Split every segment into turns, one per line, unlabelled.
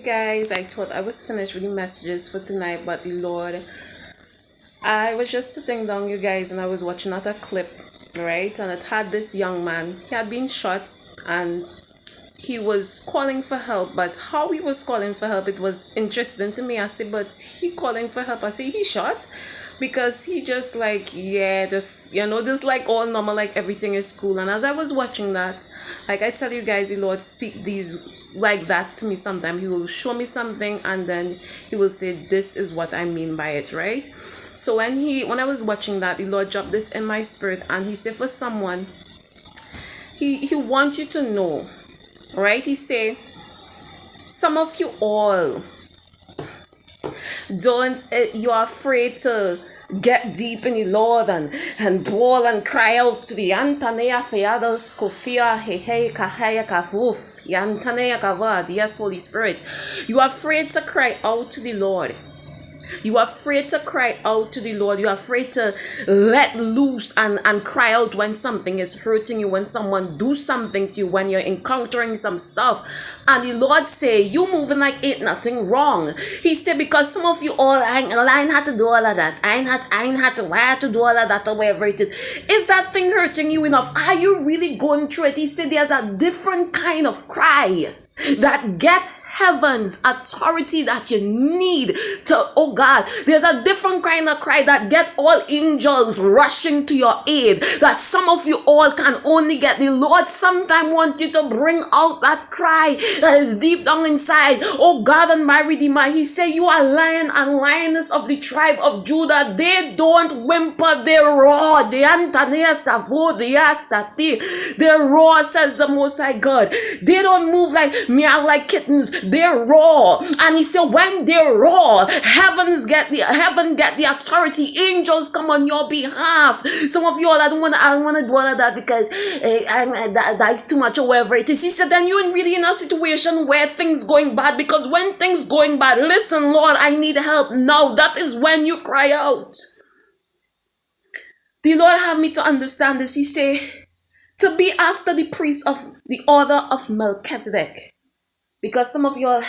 guys. I thought I was finished with the messages for tonight, but the Lord, I was just sitting down, you guys, and I was watching out a clip, right? And it had this young man. He had been shot and he was calling for help, but how he was calling for help, it was interesting to me. I said, but he calling for help. I say he shot because he just like, yeah, just like all normal, like everything is cool. And as I was watching that, like I tell you guys, the Lord speak these like that to me sometimes. He will show me something and then he will say, this is what I mean by it, right? So when I was watching that, the Lord dropped this in my spirit and he said, for someone, he wants you to know, right? He say, some of you all you're afraid to get deep in the Lord and bawl and cry out to the Antanea Feados Kofia Hehe Kahaya Kavuf Yantanea Kavad, yes, Holy Spirit. You are afraid to cry out to the Lord. You are afraid to cry out to the Lord. You are afraid to let loose and cry out when something is hurting you, when someone do something to you, when you're encountering some stuff. And the Lord say, you moving like ain't nothing wrong. He said, because some of you all, I ain't had to do all of that. I ain't had to do all of that or whatever it is. Is that thing hurting you enough? Are you really going through it? He said, there's a different kind of cry that get heaven's authority that you need to, oh God, there's a different kind of cry that get all angels rushing to your aid, that some of you all can only get. The Lord sometime want you to bring out that cry that is deep down inside. Oh God and my Redeemer, he say, you are lion and lioness of the tribe of Judah. They don't whimper, they roar. They roar, says the Most High God. They don't move like meow like kittens. They roar. And he said, when they roar, heaven get the authority. Angels come on your behalf. Some of you all, I don't want to do all of that because that's too much or whatever it is. He said, then you're really in a situation where things going bad, because when things going bad, listen, Lord, I need help now. That is when you cry out. The Lord have me to understand this. He say, to be after the priest of the order of Melchizedek. Because some of you all,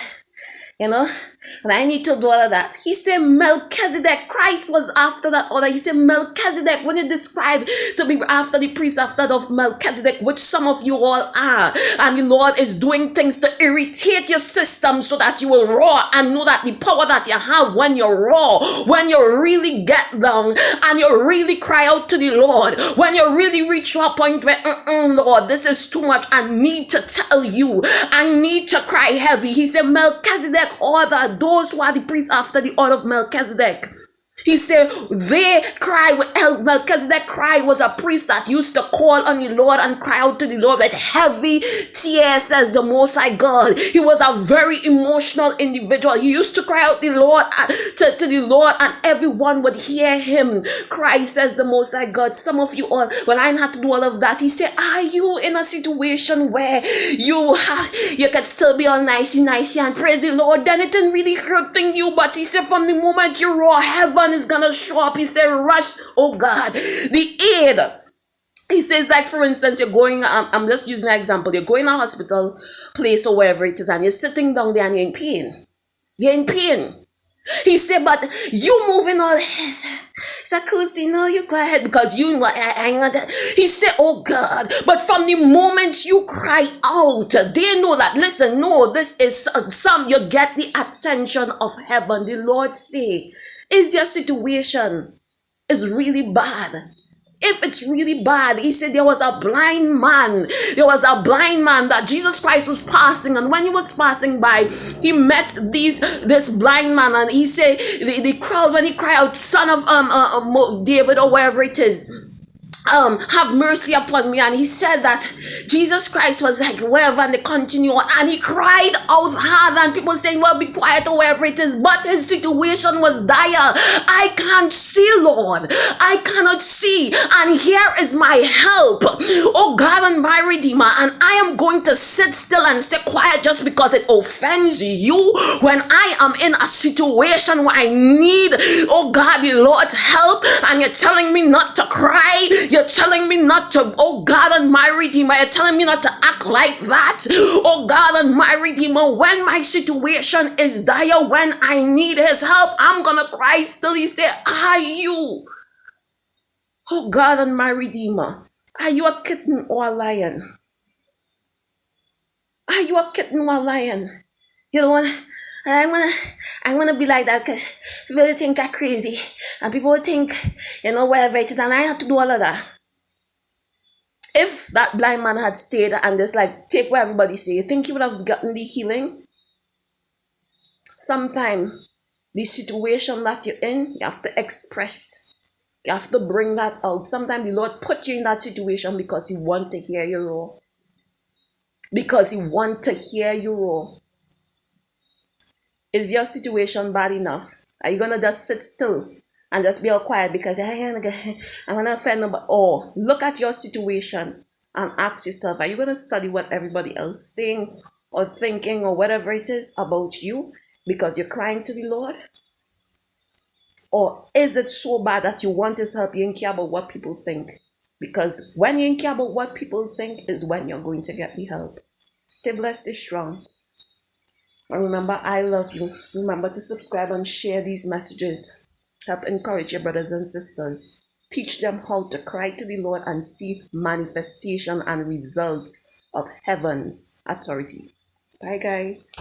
and I need to do all of that. He said Melchizedek, Christ was after that order. He said Melchizedek, when he described to be after the priest after of Melchizedek, which some of you all are, and the Lord is doing things to irritate your system so that you will roar and know that the power that you have when you roar, when you really get down and you really cry out to the Lord, when you really reach to a point where, Lord, this is too much. I need to tell you, I need to cry heavy. He said Melchizedek order, those who are the priests after the order of Melchizedek. He said they cry with Melchizedek cry was a priest that used to call on the Lord and cry out to the Lord with heavy tears, says the Most High God. He was a very emotional individual. He used to cry out the Lord to the Lord, and everyone would hear him cry, says the Most High God. Some of you all, when I had to do all of that, he said, are you in a situation where you can still be all nicey and praise the Lord? Then it ain't really hurting you, but he said from the moment you roar, heaven is gonna show up. He said, rush, oh God, the aid. He says, like for instance, you're going, I'm just using an example, you're going to a hospital place or wherever it is, and you're sitting down there and you're in pain. You're in pain. He said, but you moving all ahead. He said, Kirsty, no, you go ahead, because you know I know that. He said, oh God, but from the moment you cry out, they know that, listen, no, this is you get the attention of heaven. The Lord say, is their situation is really bad? If it's really bad, he said there was a blind man. There was a blind man that Jesus Christ was passing, and when he was passing by, he met this blind man, and he said the crowd, when he cried out, son of David or wherever it is, have mercy upon me. And he said that Jesus Christ was like wherever, and they continue on, and he cried out hard, and people saying, well, be quiet or wherever it is, but his situation was dire. I can't see, Lord, I cannot see, and here is my help, oh God and my Redeemer, and I am going to sit still and stay quiet just because it offends you when I am in a situation where I need, oh God, the Lord's help, and you're telling me not to cry. You're telling me not to, oh God and my Redeemer, you're telling me not to act like that. Oh God and my Redeemer, when my situation is dire, when I need his help, I'm gonna cry still. He said, are you? Oh God and my Redeemer, are you a kitten or a lion? Are you a kitten or a lion? You don't want. I wanna be like that because people think I'm crazy, and people think, whatever it is, and I have to do all of that. If that blind man had stayed and just like take what everybody say, you think he would have gotten the healing? Sometime the situation that you're in, you have to express. You have to bring that out. Sometimes the Lord put you in that situation because He want to hear you roar. Because He want to hear you roar. Is your situation bad enough? Are you gonna just sit still and just be all quiet because I'm gonna offend nobody? Or look at your situation and ask yourself, are you gonna study what everybody else is saying or thinking or whatever it is about you because you're crying to the Lord? Or is it so bad that you want His help, you don't care about what people think? Because when you don't care about what people think is when you're going to get the help. Stay blessed, stay strong. And remember, I love you. Remember to subscribe and share these messages. Help encourage your brothers and sisters. Teach them how to cry to the Lord and see manifestation and results of heaven's authority. Bye, guys.